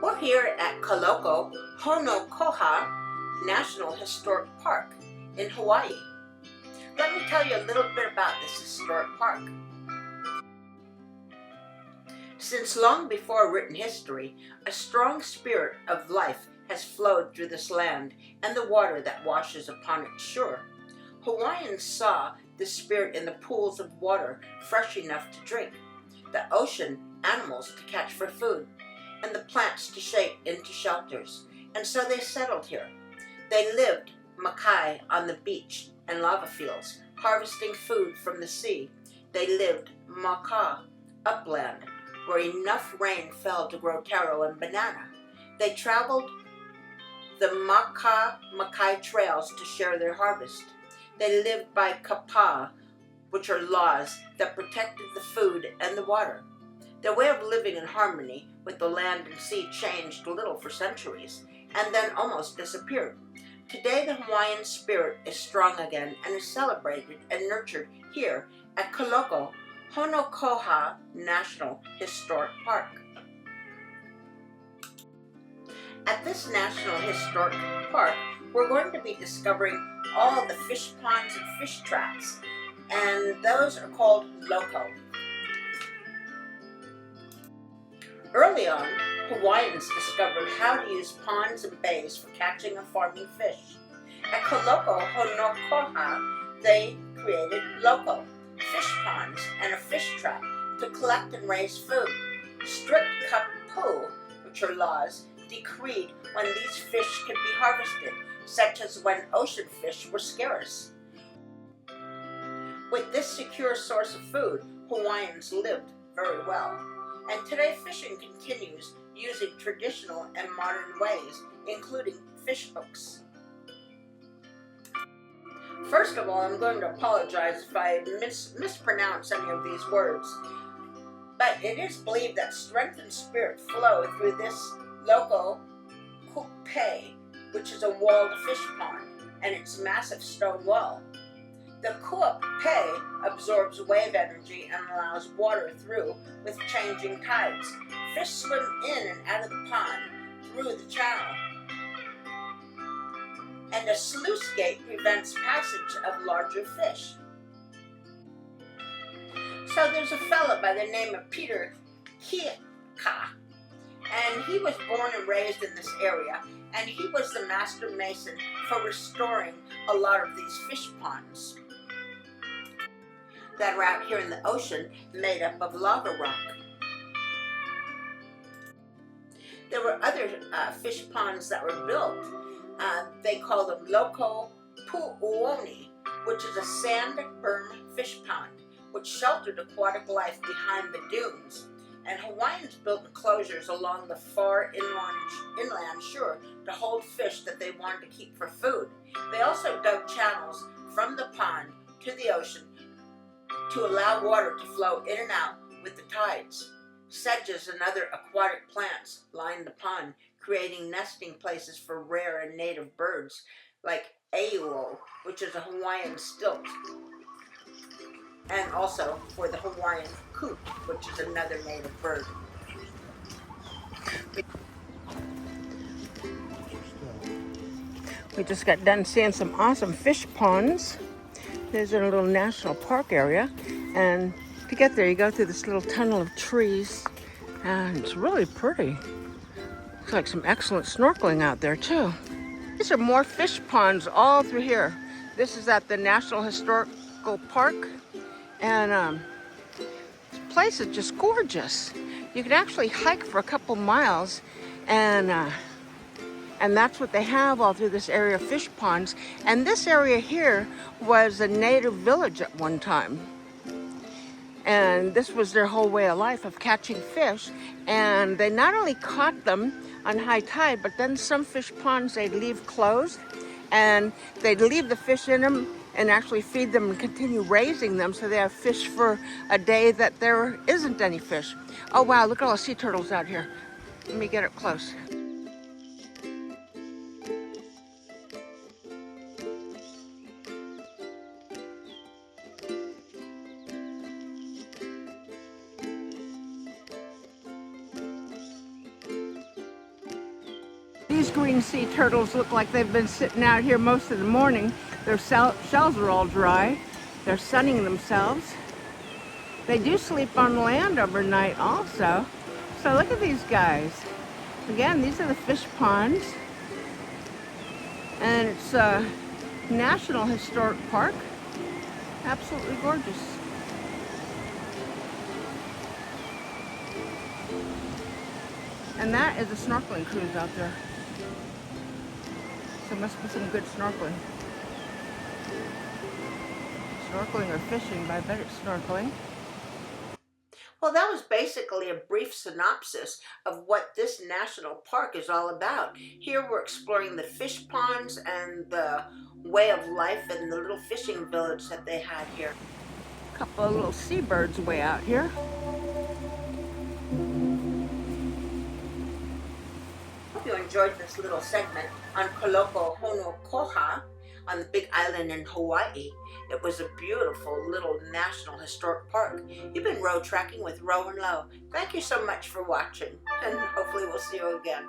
We're here at Kaloko Honokohau National Historic Park in Hawaii. Let me tell you a little bit about this historic park. Since long before written history, a strong spirit of life has flowed through this land and the water that washes upon its shore. Hawaiians saw this spirit in the pools of water fresh enough to drink, the ocean animals to catch for food, and the plants to shape into shelters, and so they settled here. They lived makai on the beach and lava fields, harvesting food from the sea. They lived maka upland, where enough rain fell to grow taro and banana. They traveled the makai trails to share their harvest. They lived by kapa, which are laws that protected the food and the water. Their way of living in harmony with the land and sea changed little for centuries, and then almost disappeared. Today the Hawaiian spirit is strong again and is celebrated and nurtured here at Kaloko Honokohau National Historic Park. At this National Historic Park, we're going to be discovering all the fish ponds and fish traps, and those are called loko. Early on, Hawaiians discovered how to use ponds and bays for catching and farming fish. At Kaloko Honokohau, they created loko, fish ponds, and a fish trap to collect and raise food. Strict kapu, which are laws, decreed when these fish could be harvested, such as when ocean fish were scarce. With this secure source of food, Hawaiians lived very well. And today fishing continues using traditional and modern ways, including fish hooks. First of all, I'm going to apologize if I mispronounce any of these words. But it is believed that strength and spirit flow through this loko kupe, which is a walled fish pond, and its massive stone wall. The kupe absorbs wave energy and allows water through with changing tides. Fish swim in and out of the pond through the channel. And a sluice gate prevents passage of larger fish. So there's a fellow by the name of Peter Kiaka, and he was born and raised in this area, and he was the master mason for restoring a lot of these fish ponds that are out here in the ocean made up of lava rock. There were other fish ponds that were built. They call them loko pu'uoni, which is a sand berm fish pond, which sheltered aquatic life behind the dunes. And Hawaiians built enclosures along the far inland shore to hold fish that they wanted to keep for food. They also dug channels from the pond to the ocean to allow water to flow in and out with the tides. Sedges and other aquatic plants lined the pond, creating nesting places for rare and native birds like auo, which is a Hawaiian stilt, and also for the Hawaiian coot, which is another native bird. We just got done seeing some awesome fish ponds. There's in a little national park area, and to get there you go through this little tunnel of trees, and it's really pretty. Looks like some excellent snorkeling out there too. These are more fish ponds all through here. This is at the National Historical Park, and this place is just gorgeous. You can actually hike for a couple miles, and that's what they have all through this area of fish ponds. And this area here was a native village at one time. And this was their whole way of life, of catching fish. And they not only caught them on high tide, but then some fish ponds they'd leave closed, and they'd leave the fish in them and actually feed them and continue raising them so they have fish for a day that there isn't any fish. Oh wow, look at all the sea turtles out here. Let me get up close. These green sea turtles look like they've been sitting out here most of the morning. Their shells are all dry. They're sunning themselves. They do sleep on land overnight also. So look at these guys. Again, these are the fish ponds. And it's a National Historic Park. Absolutely gorgeous. And that is a snorkeling cruise out there. So must be some good snorkeling. Snorkeling or fishing, but I bet it's snorkeling. Well, that was basically a brief synopsis of what this national park is all about. Here we're exploring the fish ponds and the way of life and the little fishing village that they had here. A couple of little seabirds way out here. Hope you enjoyed this little segment on Kaloko Honokohau on the big island in Hawaii. It was a beautiful little national historic park. You've been road tracking with Ro and Lo. Thank you so much for watching, and hopefully we'll see you again.